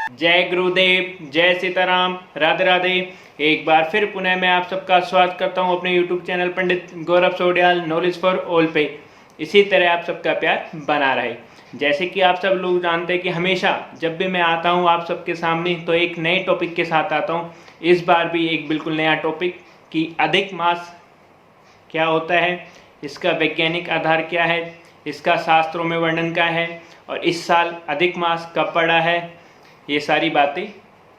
जय गुरुदेव, जय सीताराम, राधे राधे। एक बार फिर पुनः मैं आप सबका स्वागत करता हूं अपने YouTube channel Pandit Gaurav Sodiyal knowledge for all पे। इसी तरह आप सबका प्यार बना रहे। जैसे कि आप सब लोग जानते हैं कि हमेशा जब भी मैं आता हूं आप सबके सामने तो एक नए टॉपिक के साथ आता हूं। इस बार भी एक बिल्कुल नया टॉपिक कि अधिक मास क्या होता है, इसका वैज्ञानिक आधार क्या है, इसका शास्त्रों में वर्णन क्या है और इस साल अधिक मास कब पड़ा है, ये सारी बातें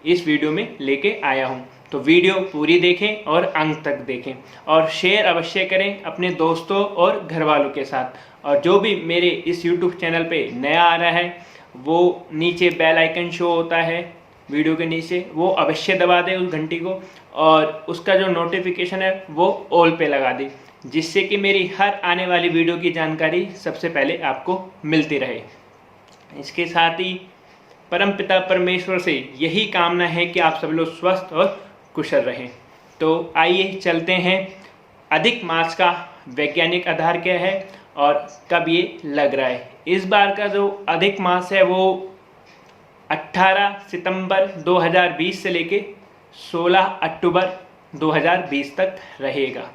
इस वीडियो में लेके आया हूँ। तो वीडियो पूरी देखें और अंत तक देखें और शेयर अवश्य करें अपने दोस्तों और घर वालों के साथ। और जो भी मेरे इस YouTube चैनल पे नया आ रहा है वो नीचे बेल आइकन शो होता है वीडियो के नीचे, वो अवश्य दबा दे उस घंटी को और उसका जो नोटिफिकेशन है वो ऑल पे लगा दे, जिससे कि मेरी हर आने वाली वीडियो की जानकारी सबसे पहले आपको मिलती रहे। इसके साथ ही परमपिता परमेश्वर से यही कामना है कि आप सब लोग स्वस्थ और कुशल रहें। तो आइए चलते हैं, अधिक मास का वैज्ञानिक आधार क्या है और कब ये लग रहा है। इस बार का जो अधिक मास है वो 18 सितंबर 2020 से लेके 16 अक्टूबर 2020 तक रहेगा।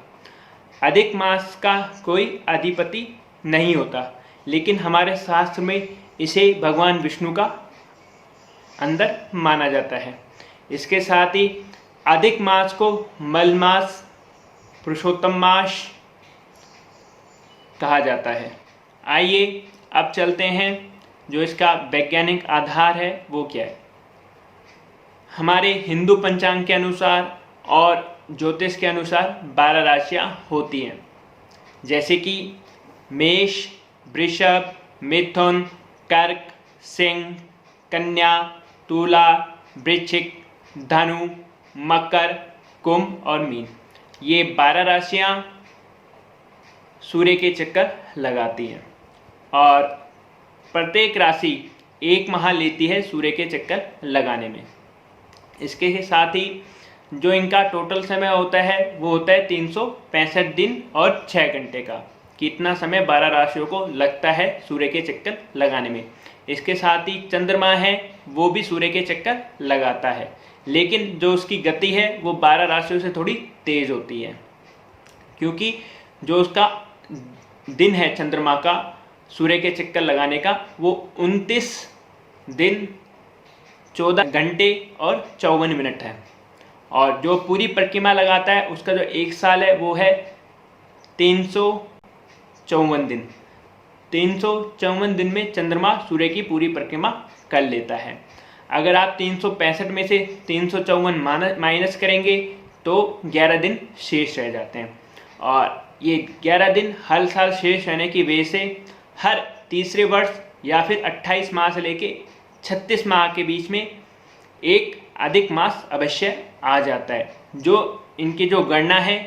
अधिक मास का कोई अधिपति नहीं होता, लेकिन हमारे शास्त्र में इसे भगवान विष्णु का अंदर माना जाता है। इसके साथ ही अधिक मास को मल मास, पुरुषोत्तम मास कहा जाता है। आइए अब चलते हैं, जो इसका वैज्ञानिक आधार है वो क्या है। हमारे हिंदू पंचांग के अनुसार और ज्योतिष के अनुसार 12 राशियां होती हैं, जैसे कि मेष, वृषभ, मिथुन, कर्क, सिंह, कन्या, तुला, वृश्चिक, धनु, मकर, कुंभ और मीन। ये 12 राशियां सूर्य के चक्कर लगाती हैं और प्रत्येक राशि एक माह लेती है सूर्य के चक्कर लगाने में। इसके साथ ही जो इनका टोटल समय होता है वो होता है 365 दिन और 6 घंटे का। कितना समय 12 राशियों को लगता है सूर्य के चक्कर लगाने में। इसके साथ ही चंद्रमा है वो भी सूर्य के चक्कर लगाता है, लेकिन जो उसकी गति है वो 12 राशियों से थोड़ी तेज होती है, क्योंकि जो उसका दिन है चंद्रमा का सूर्य के चक्कर लगाने का वो 29 दिन 14 घंटे और 54 मिनट है। और जो पूरी परिक्रमा लगाता है उसका जो एक साल है वो है 354 दिन। 354 दिन में चंद्रमा सूर्य की पूरी परिक्रमा कर लेता है। अगर आप 365 में से 354 माइनस करेंगे तो 11 दिन शेष रह जाते हैं। और ये 11 दिन हर साल शेष रहने की वजह से हर तीसरे वर्ष या फिर 28 माह से लेके 36 माह के बीच में एक अधिक मास अवश्य आ जाता है, जो इनकी जो गणना है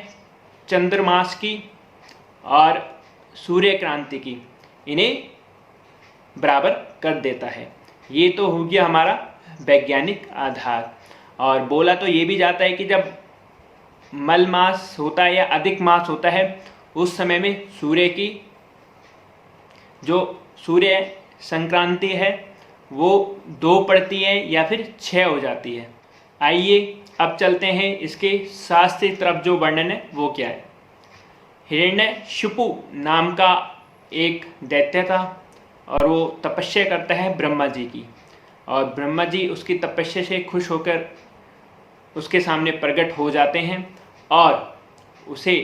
चंद्रमास की और सूर्य क्रांति की इन्हें बराबर कर देता है। ये तो हो गया हमारा वैज्ञानिक आधार। और बोला तो ये भी जाता है कि जब मल मास होता है या अधिक मास होता है उस समय में सूर्य की जो सूर्य संक्रांति है वो 2 पड़ती है या फिर 6 हो जाती है। आइए अब चलते हैं इसके शास्त्रीय तरफ, जो वर्णन है वो क्या है। हिरण्यशिपु नाम का एक दैत्य था और वो तपस्या करता है ब्रह्मा जी की, और ब्रह्मा जी उसकी तपस्या से खुश होकर उसके सामने प्रकट हो जाते हैं और उसे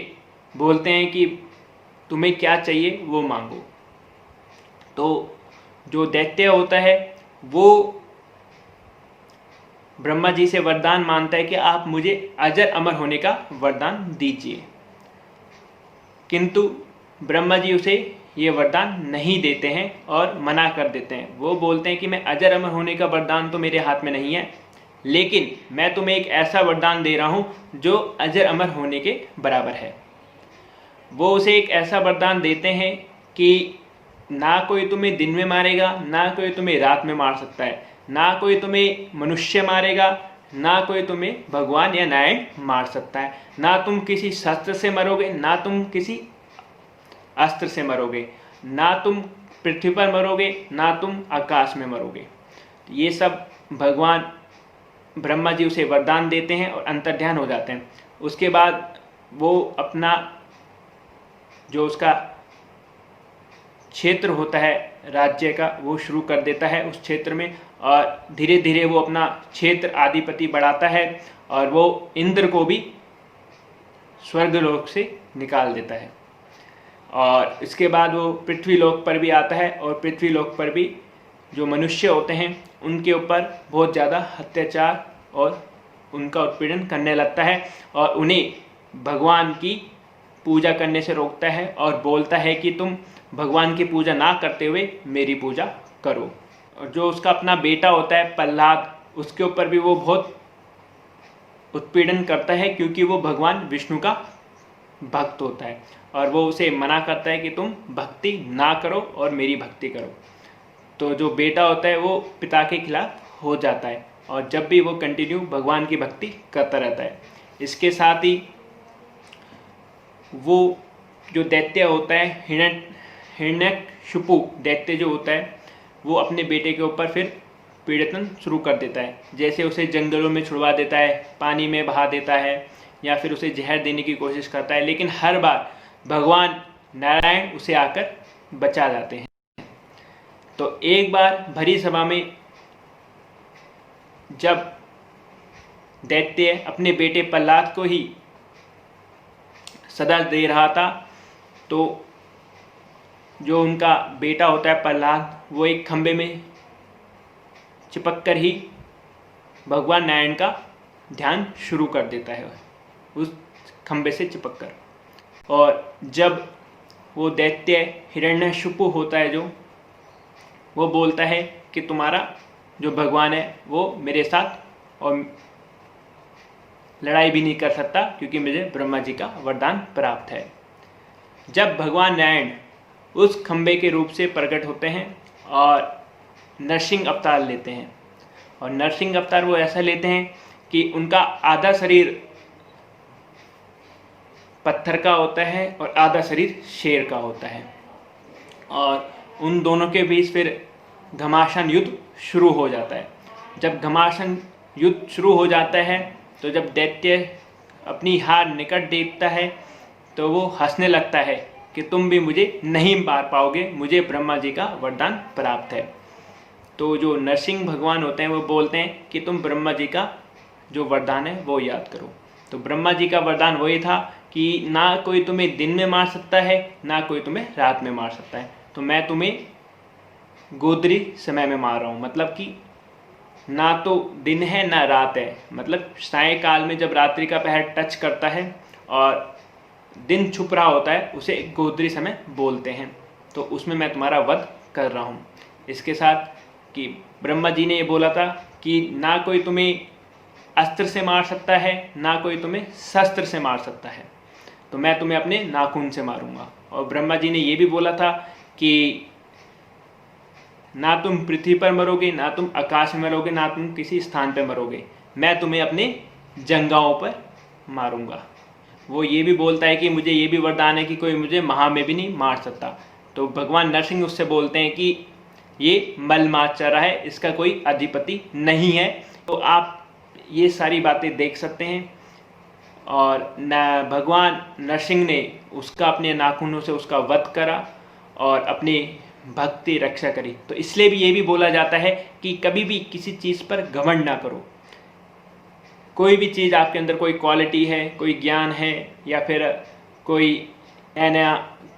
बोलते हैं कि तुम्हें क्या चाहिए वो मांगो। तो जो दैत्य होता है वो ब्रह्मा जी से वरदान मांगता है कि आप मुझे अजर अमर होने का वरदान दीजिए, किंतु ब्रह्मा जी उसे ये वरदान नहीं देते हैं और मना कर देते हैं। वो बोलते हैं कि मैं अजर अमर होने का वरदान तो मेरे हाथ में नहीं है, लेकिन मैं तुम्हें एक ऐसा वरदान दे रहा हूँ जो अजर अमर होने के बराबर है। वो उसे एक ऐसा वरदान देते हैं कि ना कोई तुम्हें दिन में मारेगा, ना कोई तुम्हें रात में मार सकता है, ना कोई तुम्हें मनुष्य मारेगा, ना कोई तुम्हें भगवान या नारायण मार सकता है, ना तुम किसी शस्त्र से मरोगे, ना तुम किसी अस्त्र से मरोगे, ना तुम पृथ्वी पर मरोगे, ना तुम आकाश में मरोगे। ये सब भगवान ब्रह्मा जी उसे वरदान देते हैं और अंतर्ध्यान हो जाते हैं। उसके बाद वो अपना जो उसका क्षेत्र होता है राज्य का वो शुरू कर देता है उस क्षेत्र में, और धीरे धीरे वो अपना क्षेत्र आधिपति बढ़ाता है और वो इंद्र को भी स्वर्गलोक से निकाल देता है। और इसके बाद वो पृथ्वीलोक पर भी आता है और पृथ्वीलोक पर भी जो मनुष्य होते हैं उनके ऊपर बहुत ज़्यादा अत्याचार और उनका उत्पीड़न करने लगता है और उन्हें भगवान की पूजा करने से रोकता है और बोलता है कि तुम भगवान की पूजा ना करते हुए मेरी पूजा करो। और जो उसका अपना बेटा होता है प्रहलाद, उसके ऊपर भी वो बहुत उत्पीड़न करता है क्योंकि वो भगवान विष्णु का भक्त होता है और वो उसे मना करता है कि तुम भक्ति ना करो और मेरी भक्ति करो। तो जो बेटा होता है वो पिता के खिलाफ हो जाता है और जब भी वो कंटिन्यू भगवान की भक्ति करता रहता है। इसके साथ ही वो जो दैत्य होता है हिरण्यकशिपु दैत्य जो होता है वो अपने बेटे के ऊपर फिर पीड़न शुरू कर देता है। जैसे उसे जंगलों में छुड़वा देता है, पानी में बहा देता है या फिर उसे जहर देने की कोशिश करता है, लेकिन हर बार भगवान नारायण उसे आकर बचा जाते हैं। तो एक बार भरी सभा में जब दैत्य अपने बेटे प्रहलाद को ही सदा दे रहा था तो जो उनका बेटा होता है प्रहलाद वो एक खंबे में चिपक कर ही भगवान नारायण का ध्यान शुरू कर देता है उस खंबे से चिपक कर। और जब वो दैत्य हिरण्यकशिपु होता है जो वो बोलता है कि तुम्हारा जो भगवान है वो मेरे साथ और लड़ाई भी नहीं कर सकता क्योंकि मुझे ब्रह्मा जी का वरदान प्राप्त है। जब भगवान नारायण उस खंबे के रूप से प्रकट होते हैं और नरसिंह अवतार लेते हैं, और नरसिंह अवतार वो ऐसा लेते हैं कि उनका आधा शरीर पत्थर का होता है और आधा शरीर शेर का होता है, और उन दोनों के बीच फिर घमासान युद्ध शुरू हो जाता है। जब घमासान युद्ध शुरू हो जाता है तो जब दैत्य अपनी हार निकट देखता है तो वो हंसने लगता है कि तुम भी मुझे नहीं मार पाओगे, मुझे ब्रह्मा जी का वरदान प्राप्त है। तो जो नरसिंह भगवान होते हैं वो बोलते हैं कि तुम ब्रह्मा जी का जो वरदान है वो याद करो। तो ब्रह्मा जी का वरदान वही था कि ना कोई तुम्हें दिन में मार सकता है ना कोई तुम्हें रात में मार सकता है, तो मैं तुम्हें गोदरी समय में मार रहा हूँ। मतलब कि ना तो दिन है ना रात है, मतलब सायंकाल में जब रात्रि का पहर टच करता है और दिन छुप रहा होता है उसे गोदरी समय बोलते हैं, तो उसमें मैं तुम्हारा वध कर रहा हूँ। इसके साथ कि ब्रह्मा जी ने ये बोला था कि ना कोई तुम्हें अस्त्र से मार सकता है ना कोई तुम्हें शस्त्र से मार सकता है, तो मैं तुम्हें अपने नाखून से मारूंगा। और ब्रह्मा जी ने ये भी बोला था कि ना तुम पृथ्वी पर मरोगे ना तुम आकाश में मरोगे ना तुम किसी स्थान पर मरोगे, मैं तुम्हें अपने जंघाओं पर मारूंगा। वो ये भी बोलता है कि मुझे ये भी वरदान है कि कोई मुझे महा में भी नहीं मार सकता। तो भगवान नरसिंह उससे बोलते हैं कि ये मलमाच चरा है, इसका कोई अधिपति नहीं है। तो आप ये सारी बातें देख सकते हैं। और भगवान नरसिंह ने उसका अपने नाखूनों से उसका वध करा और अपनी भक्ति रक्षा करी। तो इसलिए भी ये भी बोला जाता है कि कभी भी किसी चीज़ पर घमंड ना करो। कोई भी चीज़ आपके अंदर कोई क्वालिटी है, कोई ज्ञान है या फिर कोई नया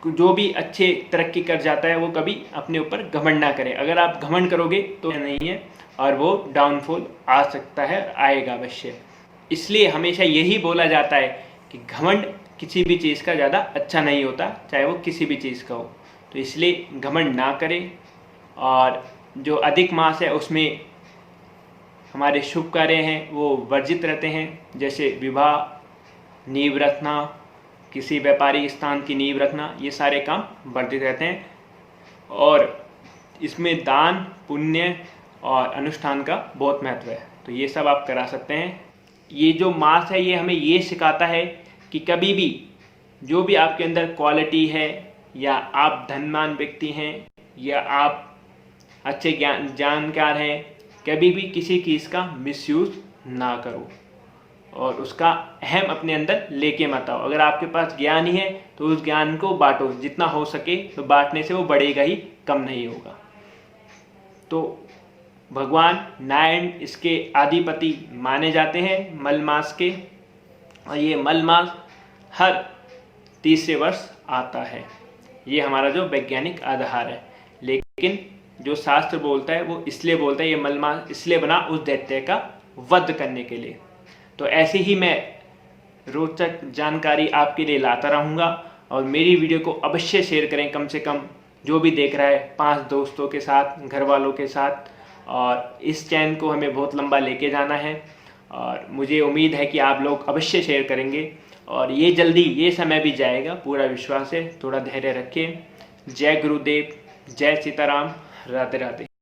जो भी अच्छे तरक्की कर जाता है वो कभी अपने ऊपर घमंड ना करें। अगर आप घमंड करोगे तो नहीं है और वो डाउनफॉल आ सकता है, आएगा अवश्य। इसलिए हमेशा यही बोला जाता है कि घमंड किसी भी चीज़ का ज़्यादा अच्छा नहीं होता, चाहे वो किसी भी चीज़ का हो। तो इसलिए घमंड ना करें। और जो अधिक मास है उसमें हमारे शुभ कार्य हैं वो वर्जित रहते हैं, जैसे विवाह, नींव रखना, किसी व्यापारिक स्थान की नींव रखना, ये सारे काम वर्जित रहते हैं। और इसमें दान, पुण्य और अनुष्ठान का बहुत महत्व है, तो ये सब आप करा सकते हैं। ये जो मास है ये हमें ये सिखाता है कि कभी भी जो भी आपके अंदर क्वालिटी है, या आप धनवान व्यक्ति हैं, या आप अच्छे जानकार हैं, कभी भी किसी चीज़ का मिसयूज़ ना करो और उसका अहम अपने अंदर लेके मत आओ। अगर आपके पास ज्ञान ही है तो उस ज्ञान को बांटो, जितना हो सके तो बांटने से वो बढ़ेगा ही, कम नहीं होगा। तो भगवान नारायण इसके आदिपति माने जाते हैं मल मास के, और ये मल मास हर तीसरे वर्ष आता है। ये हमारा जो वैज्ञानिक आधार है, लेकिन जो शास्त्र बोलता है वो इसलिए बोलता है ये मल मास इसलिए बना उस दैत्य का वध करने के लिए। तो ऐसे ही मैं रोचक जानकारी आपके लिए लाता रहूँगा, और मेरी वीडियो को अवश्य शेयर करें, कम से कम जो भी देख रहा है 5 दोस्तों के साथ, घर वालों के साथ। और इस चैनल को हमें बहुत लंबा लेके जाना है और मुझे उम्मीद है कि आप लोग अवश्य शेयर करेंगे, और ये जल्दी ये समय भी जाएगा, पूरा विश्वास है। थोड़ा धैर्य रखें। जय गुरुदेव, जय सीताराम, राधे राधे।